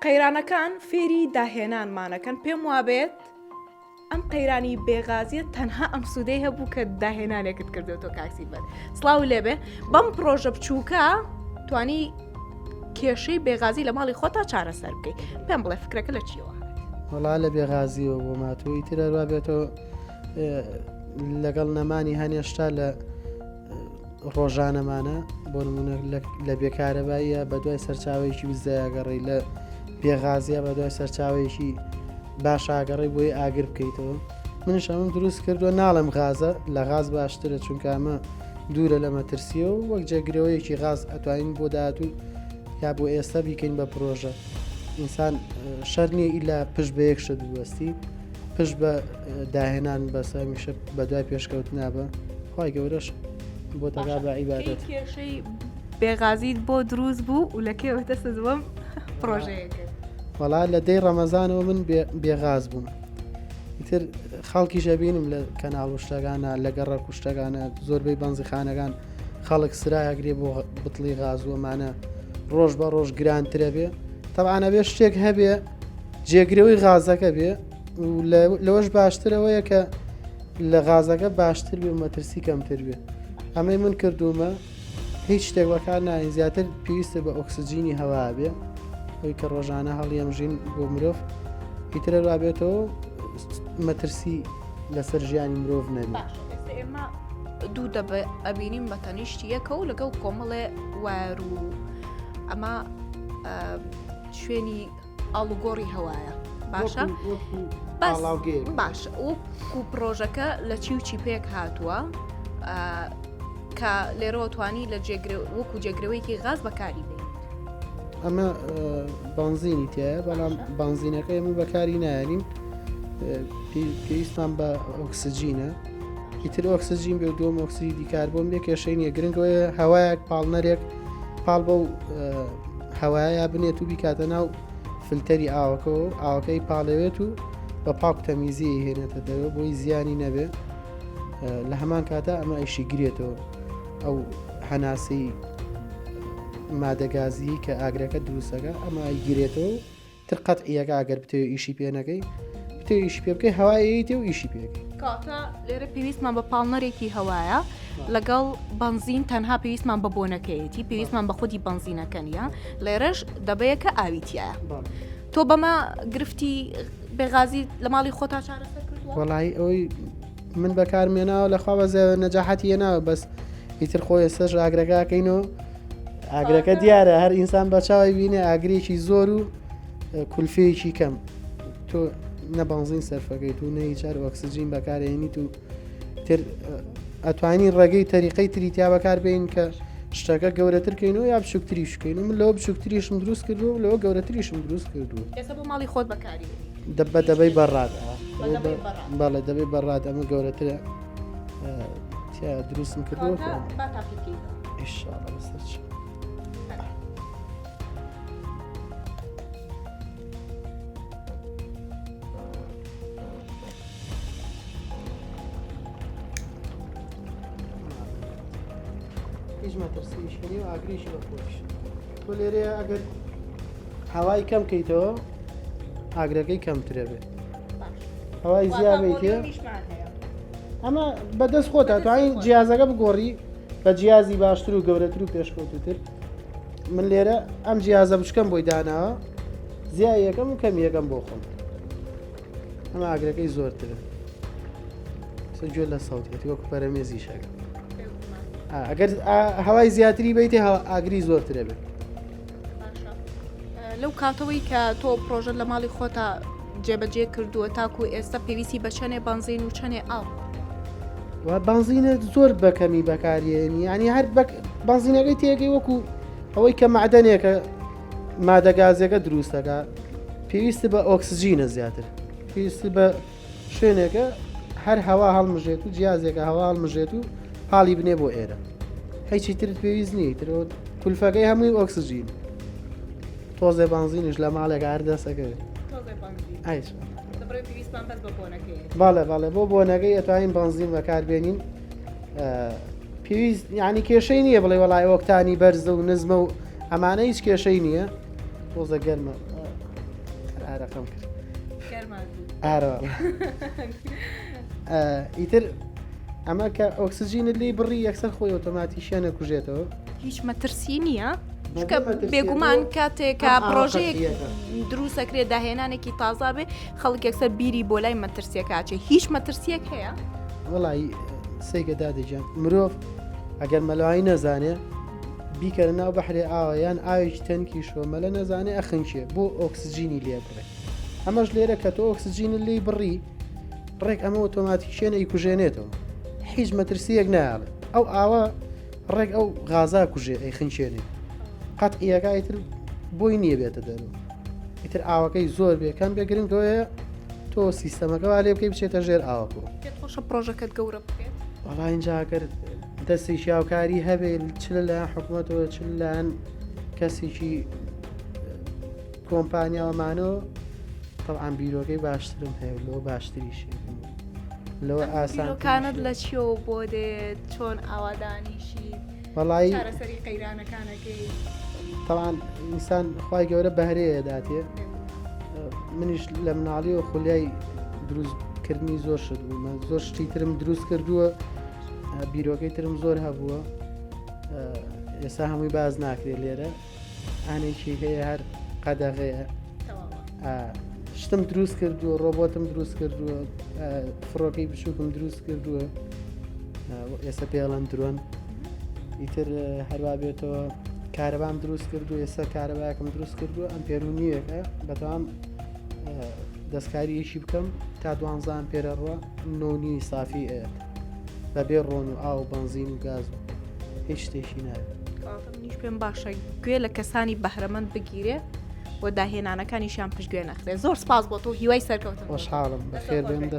قەیرانەکان فێری داهێنانمانەکەن پێم وابێت ئەم قەیرانی بێغازیە تەنها ئەم سوودەی هەبوو کە داهێنانێکت کردێتەوە کاکسی بەر سڵاو لێبێ بەم پرۆژە بچووکە توانی کێشەی بێغازی لە ماڵی خۆتا چارەسەر بکەیت پێم بڵێ فکرەکە لە چیەوە وەڵا لە بێغازیەوە بۆ ماتۆی ترە ڕابێتەوە لەگەڵ نەمانی هەنێشتا لە ڕۆژانەمانە بۆ نمونە لە بێکارەباییە بە دوای سەرچاوەیەکی وزایگەڕی لە بێغازیە بە دوای سەرچاوەیەکی باش ئاگەڕی بۆی ئاگر بکەیتەوە منش ئەمەم دروست کردووە ناڵم غازە لە غاز باشترە چونکە ئەمە دوورە لە مەترسیە و وەک جێگرەوەیەکی غاز ئەتوانین بۆ داهاتوو یا بۆ ئێستا بیکەین بە پرۆژە ئینسان شەر نییە ئیلا پشت بە یەک شت بوەستی پشت بە داهێنان بەسە میشە بە دوای پێشکەوت نابە خی گەورەش بۆ تەگا بە عیبادەت کێشەی بێغازیت بۆ دروست بوو و لە کێوەتە سزوەم پرۆژەیەکە وەڵا لە دەی ڕەمەزانەوە من بێغاز بووم ئیتر خەڵکی شەبینم لە کەناڵ و شتەکانە لە گەڕە و شتەکانە زۆربەی بەنزیخانەکان خەڵک سرایەگرێ بۆ بتڵی غازوەمانە ڕۆژ بە ڕۆژ گرانترە بێ تەبعانە بێ شتێک هەبێ جێگرەوەی غازەکە بێ و لەوەش باشترەوەیە کە لە غازەکە باشتر بێ و مەترسی کەمتر بێ ئەمەی من کردومە هیچ شتێک بەکار ناین زیاتر پێویستە بە ئۆکسسیجینی هەوا بێ ئەوی کە ڕۆژانە هەڵیەمژین بۆ مرۆڤ ئیترە رابێتەوە مەترسی لەسەر ژیانی مرۆڤ نەبێت ئێمە دوو دەبێ ئەبینیم بە تەنیشتی یەکە و لەگەڵ کۆمەڵێ وار و ئەمە شوێنی ئاڵوگۆڕی هەوایە باشە باش وەکو پرۆژەکە لە چی و چی پێک هاتووە کە لێرەوە توانی لە وەکو جێگرەوەیکی غاز بەکاری بێت ئەمە بانزینی تایە بەڵام بانزینەکەی من بەکاری نایانیم پێویستمان بە ئۆکسسیجینە ئیتر ئۆکسسیجین بێ و دۆم ئۆکسیدی دیکاربۆم بێ کێشەی نیە گرنگەوەیە هەوایەک پاڵنەرێک پاڵ بە هەوایە بنێت و بیکاتە ناو فلتەری ئاوەکەەوە ئاوەکەی پاڵەوێت و بە پاک تەمیزی هێنێتە دەوە بۆی زیانی نەبێ لە هەمان کاتە ئەمە ئیشی گرێتەوە ئەو هەناسی مادەگازی کە ئاگرەکە دروستەکە ئەمە گیرێتەوە تر قەتعیەکە ئەگەر بتێ ئیشی پێنەکەی بتێ ئیشی پێ بکەی هەوایەیەی و ئیشی پێەکەی کاتە لێرە پێویستمان بە پاڵنەرێکی هەوایە لەگەڵ بنزین تەنها پێویستمان بە بۆنەکەیەتی پێویستمان بە خودی بنزینەکە نیە لێرەش دەبەیەکە ئاویتیایە تۆ بەمە گرفتی بێغازی لە ماڵی خۆتا چارەسەر کردووە؟ وەڵی ئەوی من بەکارمێناوە لەخوا بەزێ نەجاحەتی هێناوە بەس ئیتر خۆی ئێستاش ئاگرەکەکەینەوە ئاگرەکە دیارە هەر ئینسان بە چاوی بینێ ئاگرێکی زۆر و کولفەیەکی کەم تۆ نە بنزین سەرفەکەیت و نەی چار ئۆکسسیجین بەکارێنیت و تر ئەتوانی ڕێگەی تەریقەی تریتیا بەکاربێن کە شتەکە گەورەترکەینەوە یا بچووکتریشکەین و من لەوە بچووکتریشم دروست کردو و لەوە گەورەتریشم دروست کردووە ئێستا بۆ ماڵی خۆت بەکاری دەبەی بەڕات بەڵێ دەبێت بەڕات ئەمە گەورەترە دروستم کردووە ئیشاڵە بەسەرچ هیچ مەترسیشنی و ئاگریشی بە خۆش تۆ لێرە ئەگەر هەوای کەم کەیتەوە ئاگرەکەی کەمترە بێت هەوای زیابێتێ ئەمە بەدەست خۆتە توانین جیازەکە بگۆڕی بە جیازی باشتر و گەورەتر و پێشکەوتتر من لێرە ئەم جیازە بچکەم بۆی داناوە زیای یەکەم و کەم یەکەم بۆ خۆم ئەمە ئاگرەکەی زۆرترە گوێ لە ساوتێتی وەکو پەرەمێزی شەکە ئەگەر هەوای زیاتری بیتێ ئاگری زۆرترە بێت لەو کاتەوەی کە تۆ پرۆژە لە ماڵی خۆتا جێبەجێ کردووە تاکو ئێستا پێویستی بە چەنێ بنزین و چەنێ ئاو بنزینە زۆر بەکەمی بەکارێنی ینی هەر بنزینەکەی تێگەی وەکو ئەوەی کە معدەنێکە مادەگازێکە دروستەکە پێویستە بە ئۆکسسیجینە زیاتر پێویستی بە شوێنێکە هەر هەوا هەڵمژێت و جیازێکە هەوا هەڵمژێت و پاڵی بنێ بۆ ئێرە هیچی ترت پێویست نیە ترەوە کولفەکەی هەمووی ئۆکسسیجین تۆزێ بنزینش لە ماڵێکە هەردەسەکە باڵێ بۆ بۆنەکەی ئەتوانین بنزین بەکاربێنین پێویست یعنی کێشەی نییە بڵێ وەڵای ئۆکتانی بەرزە و نزمە و ئەمانە هیچ کێشەی نییە تۆزە گەرمە ئارەقەم کرد گەرمان بوو. ئارە ئیتر ئەمە کە ئۆکسسیژینت لێ بڕی یەکسەر خۆی ئۆتۆماتیشیان نەکوژێتەوە هیچ مەترسی نییە چکە بێگومان کاتێکا پرۆژەیەک دروستەکرێت داهێنانێکی تازا بێ خەڵک یەکسەر بیری بۆ لای مەترسیەکچێ هیچ مەترسیەک هەیە وڵی سێگە دادەجان مرۆڤ ئەگەر مەلوایی نەزانێ بیکەرە ناو بەحرێ ئاوە یان ئاوێکی تەنکی شۆمەلە نەزانێ ئەخنچێ بۆ ئۆکسسیژینی لێ بڕێ ئەمەش لێرە کە تۆ ئۆکسسیژینت لێ بڕی ڕێک ئەمە ئۆتۆماتیکشێنە ئیکوژێنێتەوە هیچ مەترسیەک نایڵێ ئەو ئاوە ڕێک ئەو غازا کوژێ ئەی خنچێنێ قەت ئیەکایتر بۆی نییە بێتە دەرەوە ئیتر ئاوەکەی زۆر بێکەم بێگرنگەوەیە تۆ سیستەمەکە وا لێ بکەی بچێتە ژێر ئاوەکەەوە پێت خۆشە پرۆژەکەت گەورە بکرێت وەڵا اینجاگەر دەستی شاوکاری هەبێ چ لە حکوومەتەوە چ لایەن کەسێکی کۆمپانیاوەمانەوە طبعاان بیرۆکەی باشترم هەیە لەوە باشتریشی لەوە ئاسانکانت لە چیەوە بۆ دێت چۆن ئاوادانیشی وەڵایی چارەسەری قەیرانەکانەکەی طبعاان ئینسان خی گەورە بەهرەیە داتێ منیش لە مناڵی و خولیای دروستکردنی زۆر شت بوومە زۆر شتی ترم دروست کردووە بیرۆکەی ترم زۆر هەبووە ئێستا هەمووی باز ناکرێت لێرە ئانێکی هەیە هەر قەدەغەیە شتم دروست کردووە ڕۆبۆتم دروست کردووە فڕۆکەی بچووکم دروست کردووە ئێستا پێڵەن درۆن ئیتر هەروە بێتەوە کارەبام دروست کردو ئێستا کارەبایەکەم دروست کردووە ئەم پێرونیەکە بەتەوام دەستکاریەکی بکەم تا 12 پێرە ڕوە نۆنی سافی ئێت بەبێ ڕۆن و ئاو بنزین و گاز و هیچ شتێکی ناوێت نیش پێم باشە گوێ لە کەسانی بەهرەمەند بگیرێ و داهێنانەکانیشیان پشتگوێ نەخرێت زۆر سپاس بۆ تۆ هیوای سەرکەوتن خۆشحاڵم بەخێر بێن